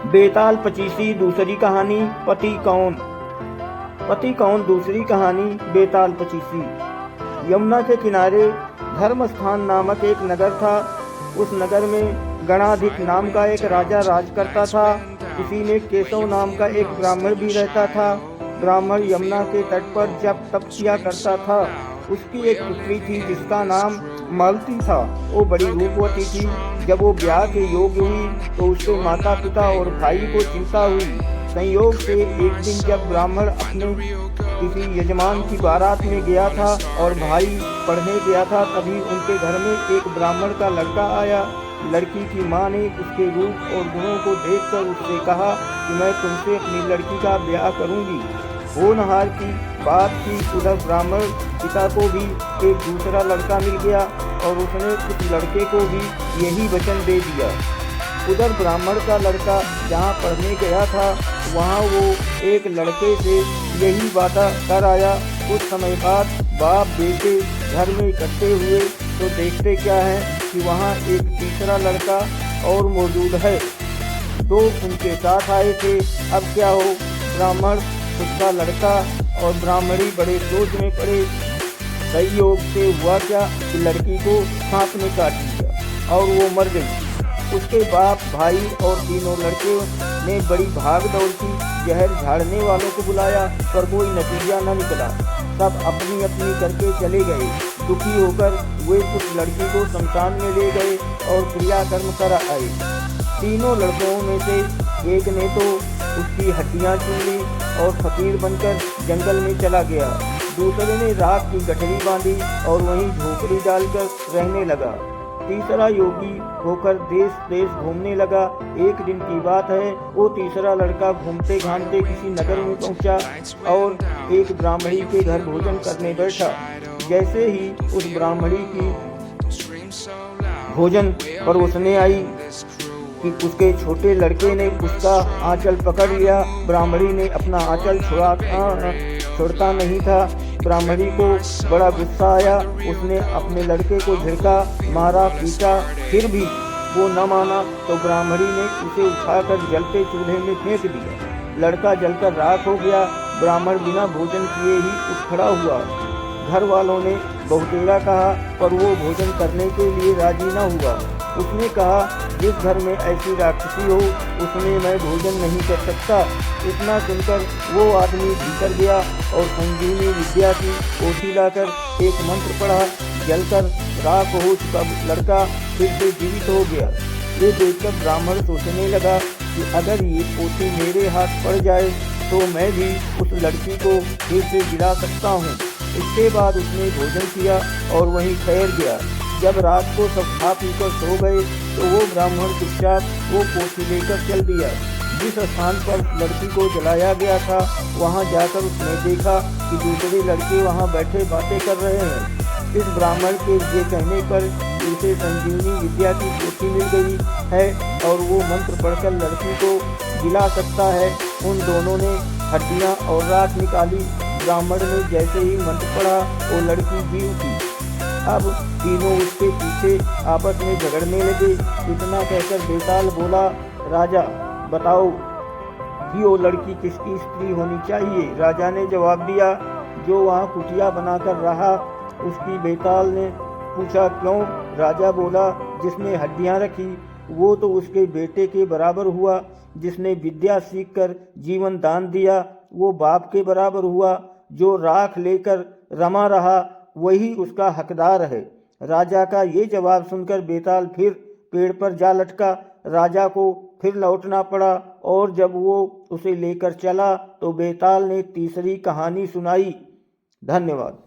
बेताल पचीसी दूसरी कहानी पति कौन। पति कौन दूसरी कहानी बेताल पचीसी। यमुना के किनारे धर्म स्थान नामक एक नगर था। उस नगर में गणाधिक नाम का एक राजा राज करता था। इसी में केशव नाम का एक ब्राह्मण भी रहता था। ब्राह्मण यमुना के तट पर जब तप किया करता था। उसकी एक पुत्री थी जिसका नाम मालती था। वो बड़ी रूपवती थी। जब वो ब्याह के योग्य हुई तो उसके माता पिता और भाई को चिंता हुई। संयोग से एक दिन जब ब्राह्मण अपने किसी यजमान की बारात में गया था और भाई पढ़ने गया था, तभी उनके घर में एक ब्राह्मण का लड़का आया। लड़की की माँ ने उसके रूप और गुणों को देखकर उससे कहा कि मैं तुमसे अपनी लड़की का ब्याह करूंगी। होनहार की बात थी। उधर ब्राह्मण पिता को भी एक दूसरा लड़का मिल गया और उसने उस लड़के को भी यही वचन दे दिया। उधर ब्राह्मण का लड़का जहाँ पढ़ने गया था वहाँ वो एक लड़के से यही वादा कर आया। कुछ समय बाद बाप बेटे घर में इकट्ठे हुए तो देखते क्या है कि वहाँ एक तीसरा लड़का और मौजूद है। दो उनके साथ आए थे। अब क्या हो, ब्राह्मण उसका लड़का और ब्राह्मणी बड़े सोच में पड़े। संयोग से हुआ क्या कि लड़की को सांप ने काट लिया और वो मर गई। उसके बाप भाई और तीनों लड़के ने बड़ी भाग दौड़ की। जहर झाड़ने वालों को बुलाया पर कोई नतीजा न निकला। सब अपनी अपनी करके चले गए। दुखी होकर वे उस लड़की को शमशान में ले गए और क्रियाकर्म कर आए। तीनों लड़कों में से एक ने तो उसकी हड्डियां चुन ली और फकीर बनकर जंगल में चला गया। दूसरे ने राख की गठरी बांधी और वहीं झोपड़ी डालकर रहने लगा। तीसरा योगी होकर देश देश घूमने लगा। एक दिन की बात है, वो तीसरा लड़का घूमते घामते किसी नगर में पहुंचा और एक ब्राह्मणी के घर भोजन करने बैठा। जैसे ही उस ब्राह्मणी की भोजन परोसने आई कि उसके छोटे लड़के ने उसका आंचल पकड़ लिया। ब्राह्मणी ने अपना आंचल छोड़ता नहीं था। ब्राह्मणी को बड़ा गुस्सा आया। उसने अपने लड़के को झिड़का, मारा, पीटा, फिर भी वो न माना तो ब्राह्मणी ने उसे उठाकर जलते चूल्हे में फेंक दिया। लड़का जलकर राख हो गया। ब्राह्मण बिना भोजन किए ही उठ खड़ा हुआ। घर वालों ने बहुतेरा कहा पर वो भोजन करने के लिए राजी न हुआ। उसने कहा, जिस घर में ऐसी राक्षसी हो उसमें मैं भोजन नहीं कर सकता। इतना सुनकर वो आदमी भीतर गया और संजीवनी विद्या की पोथी लाकर एक मंत्र पढ़ा। जलकर राख हो चुका लड़का फिर से जीवित हो गया। ये देखकर ब्राह्मण सोचने लगा कि अगर ये पोथी मेरे हाथ पड़ जाए तो मैं भी उस लड़की को फिर से गिरा सकता हूँ। इसके बाद उसने भोजन किया और वहीं ठहर गया। जब रात को सब खा पीकर सो गए तो वो ब्राह्मण चुपचाप वो पोथी लेकर चल दिया। जिस स्थान पर लड़की को जलाया गया था वहाँ जाकर उसने देखा कि दूसरे लड़के वहाँ बैठे बातें कर रहे हैं। इस ब्राह्मण के ये कहने पर उसे संजीवनी विद्या की पोथी मिल गई है और वो मंत्र पढ़कर लड़की को जिला सकता है। उन दोनों ने हड्डियाँ और राख निकाली। ब्राह्मण ने जैसे ही मंत्र पढ़ा वो लड़की जी उठी। अब तीनों उसके पीछे आपस में झगड़ने लगे। इतना कहकर बेताल बोला, राजा बताओ कि वो लड़की किसकी स्त्री होनी चाहिए। राजा ने जवाब दिया, जो वहाँ कुटिया बनाकर रहा उसकी। बेताल ने पूछा, क्यों? राजा बोला, जिसने हड्डियाँ रखी वो तो उसके बेटे के बराबर हुआ। जिसने विद्या सीखकर जीवन दान दिया वो बाप के बराबर हुआ। जो राख लेकर रमा रहा वही उसका हकदार है। राजा का ये जवाब सुनकर बेताल फिर पेड़ पर जा लटका। राजा को फिर लौटना पड़ा और जब वो उसे लेकर चला तो बेताल ने तीसरी कहानी सुनाई। धन्यवाद।